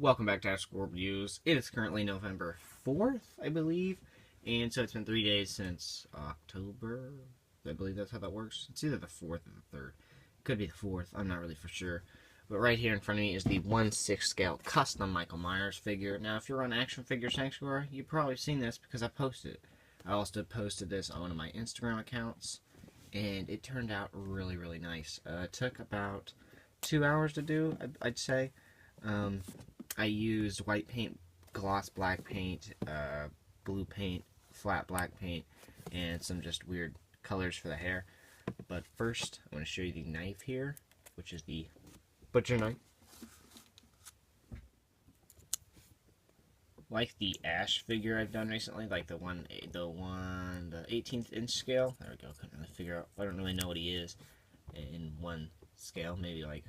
Welcome back to Ask Reviews. It is currently November 4th, I believe, and so it's been 3 days since October. I believe that's how that works. It's either the 4th or the 3rd. Could be the 4th, I'm not really for sure. But right here in front of me is the 1/6 scale custom Michael Myers figure. Now, if you're on Action Figure Sanctuary, you've probably seen this because I posted it. I also posted this on one of my Instagram accounts, and it turned out really, really nice. It took about 2 hours to do, I'd say. I used white paint, gloss black paint, blue paint, flat black paint, and some just weird colors for the hair. But first, I want to show you the knife here, which is the butcher knife. Like the Ash figure I've done recently, like the 18th inch scale. There we go. Couldn't really figure out. I don't really know what he is in one scale. Maybe like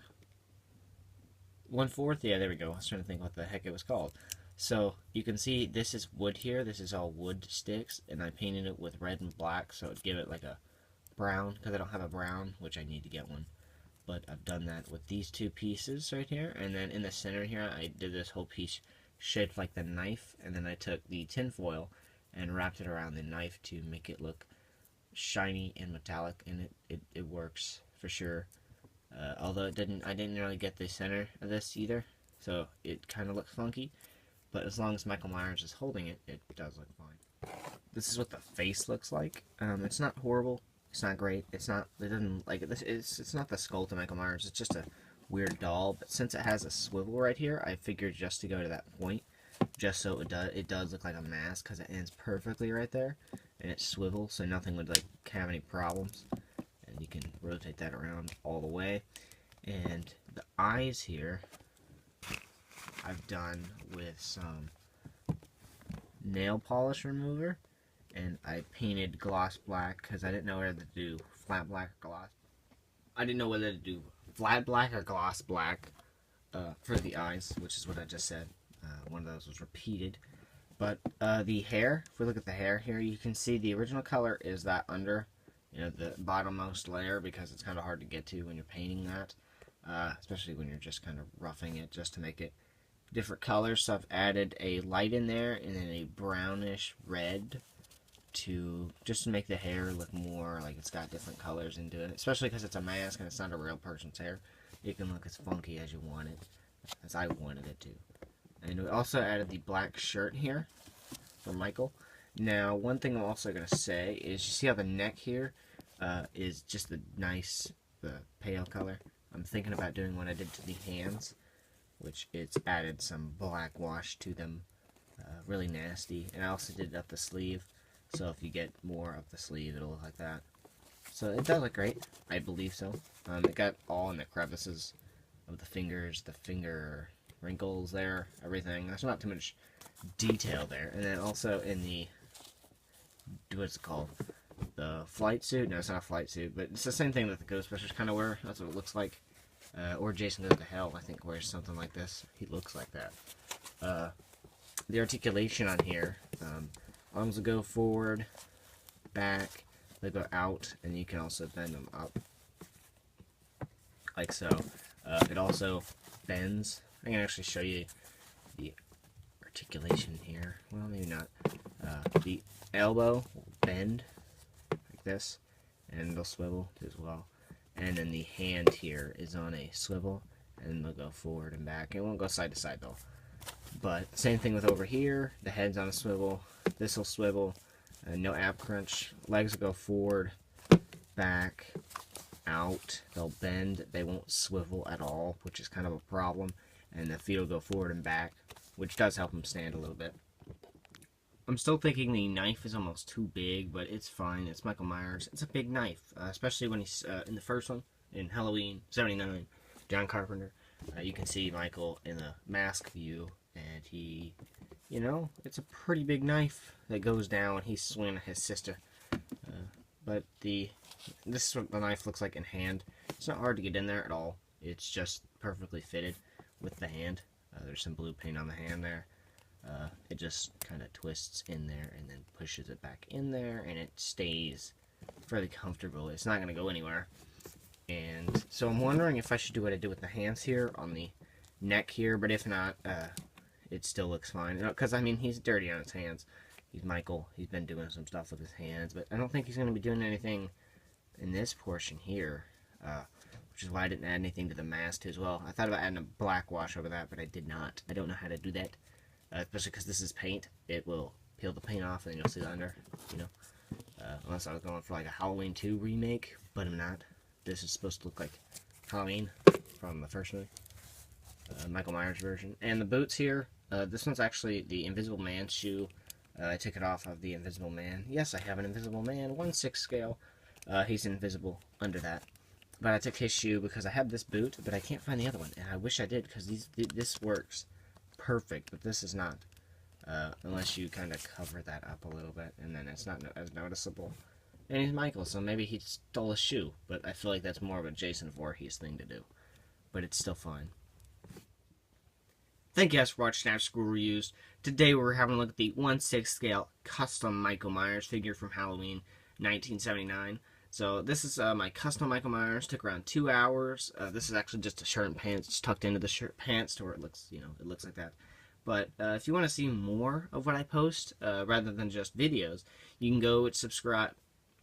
1/4. Yeah, there we go. I was trying to think what the heck it was called. So you can see this is wood here. This is all wood sticks, and I painted it with red and black, so it'd give it like a brown, because I don't have a brown, which I need to get one. But I've done that with these two pieces right here, and then in the center here, I did this whole piece shaped like the knife, and then I took the tin foil and wrapped it around the knife to make it look shiny and metallic, and it works for sure. Although I didn't really get the center of this either, so it kind of looks funky. But as long as Michael Myers is holding it, it does look fine. This is what the face looks like. It's not horrible. It's not great. It's not. It doesn't like this. It's not the skull to Michael Myers. It's just a weird doll. But since it has a swivel right here, I figured just to go to that point, just so it does look like a mask, because it ends perfectly right there, and it swivels, so nothing would like have any problems. And you can rotate that around all the way. And the eyes here I've done with some nail polish remover, and I painted gloss black because I didn't know whether to do flat black or gloss. I didn't know whether to do flat black or gloss black for the eyes, which is what I just said. One of those was repeated. But the hair, if we look at the hair here, you can see the original color is that under, the bottommost layer, because it's kind of hard to get to when you're painting that, especially when you're just kind of roughing it just to make it different colors. So I've added a light in there and then a brownish red to just to make the hair look more like it's got different colors into it, especially because it's a mask and it's not a real person's hair. It can look as funky as you want it, as I wanted it to. And we also added the black shirt here for Michael. Now, one thing I'm also going to say is, you see how the neck here is just the pale color? I'm thinking about doing what I did to the hands, which it's added some black wash to them, really nasty. And I also did it up the sleeve, so if you get more up the sleeve, it'll look like that. So it does look great, I believe so. It got all in the crevices of the fingers, the finger wrinkles there, everything. There's not too much detail there. And then also in the, what's it called? The flight suit? No, it's not a flight suit, but it's the same thing that the Ghostbusters kind of wear. That's what it looks like. Or Jason Goes to Hell, I think, wears something like this. He looks like that. The articulation on here, arms will go forward, back, they go out, and you can also bend them up, like so. It also bends. I can actually show you the articulation here. Well, maybe not. The elbow will bend like this, and it'll swivel as well. And then the hand here is on a swivel, and they'll go forward and back. It won't go side to side though. But same thing with over here. The head's on a swivel. This will swivel. No ab crunch. Legs will go forward, back, out. They'll bend. They won't swivel at all, which is kind of a problem. And the feet will go forward and back, which does help them stand a little bit. I'm still thinking the knife is almost too big, but it's fine. It's Michael Myers. It's a big knife, especially when he's in the first one, in Halloween '79, John Carpenter. You can see Michael in the mask view, and he, it's a pretty big knife that goes down. He's swinging at his sister. But this is what the knife looks like in hand. It's not hard to get in there at all. It's just perfectly fitted with the hand. There's some blue paint on the hand there. It just kind of twists in there and then pushes it back in there, and it stays fairly comfortable. It's not going to go anywhere. And so I'm wondering if I should do what I did with the hands here on the neck here, but if not, it still looks fine. Because, I mean, he's dirty on his hands. He's Michael. He's been doing some stuff with his hands, but I don't think he's going to be doing anything in this portion here, which is why I didn't add anything to the mask as well. I thought about adding a black wash over that, but I did not. I don't know how to do that, especially because this is paint. It will peel the paint off, and you'll see the under, you know. Unless I was going for like a Halloween 2 remake, but I'm not. This is supposed to look like Halloween from the first movie, Michael Myers version. And the boots here, this one's actually the Invisible Man shoe. I took it off of the Invisible Man. Yes, I have an Invisible Man, 1/6 scale. He's invisible under that. But I took his shoe because I have this boot, but I can't find the other one. And I wish I did, because this works perfect, but this is not. Unless you kind of cover that up a little bit, and then it's not as noticeable. And he's Michael, so maybe he stole a shoe, but I feel like that's more of a Jason Voorhees thing to do. But it's still fine. Thank you guys for watching After School Reviews. Today we're having a look at the 1/6 scale custom Michael Myers figure from Halloween 1979. So this is my custom Michael Myers. Took around 2 hours. This is actually just a shirt and pants. It's tucked into the shirt pants to where it looks, you know, it looks like that. But if you want to see more of what I post, rather than just videos, you can go subscribe.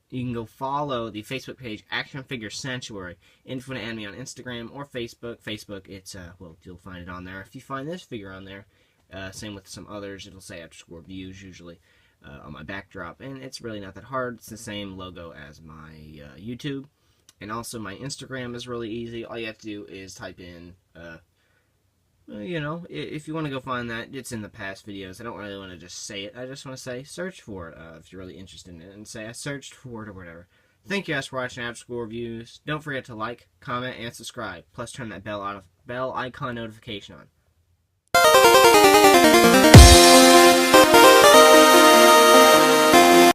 You can go follow the Facebook page Action Figure Sanctuary. Info and me on Instagram or Facebook. Facebook, it's well, you'll find it on there. If you find this figure on there, same with some others, it'll say After School Reviews usually on my backdrop, and it's really not that hard. It's the same logo as my YouTube, and also my Instagram is really easy. All you have to do is type in. You know, if you want to go find that, it's in the past videos. I don't really want to just say it. I just want to say, search for it if you're really interested in it. And say, I searched for it or whatever. Thank you guys for watching After School Reviews. Don't forget to like, comment, and subscribe. Plus, turn that bell icon notification on.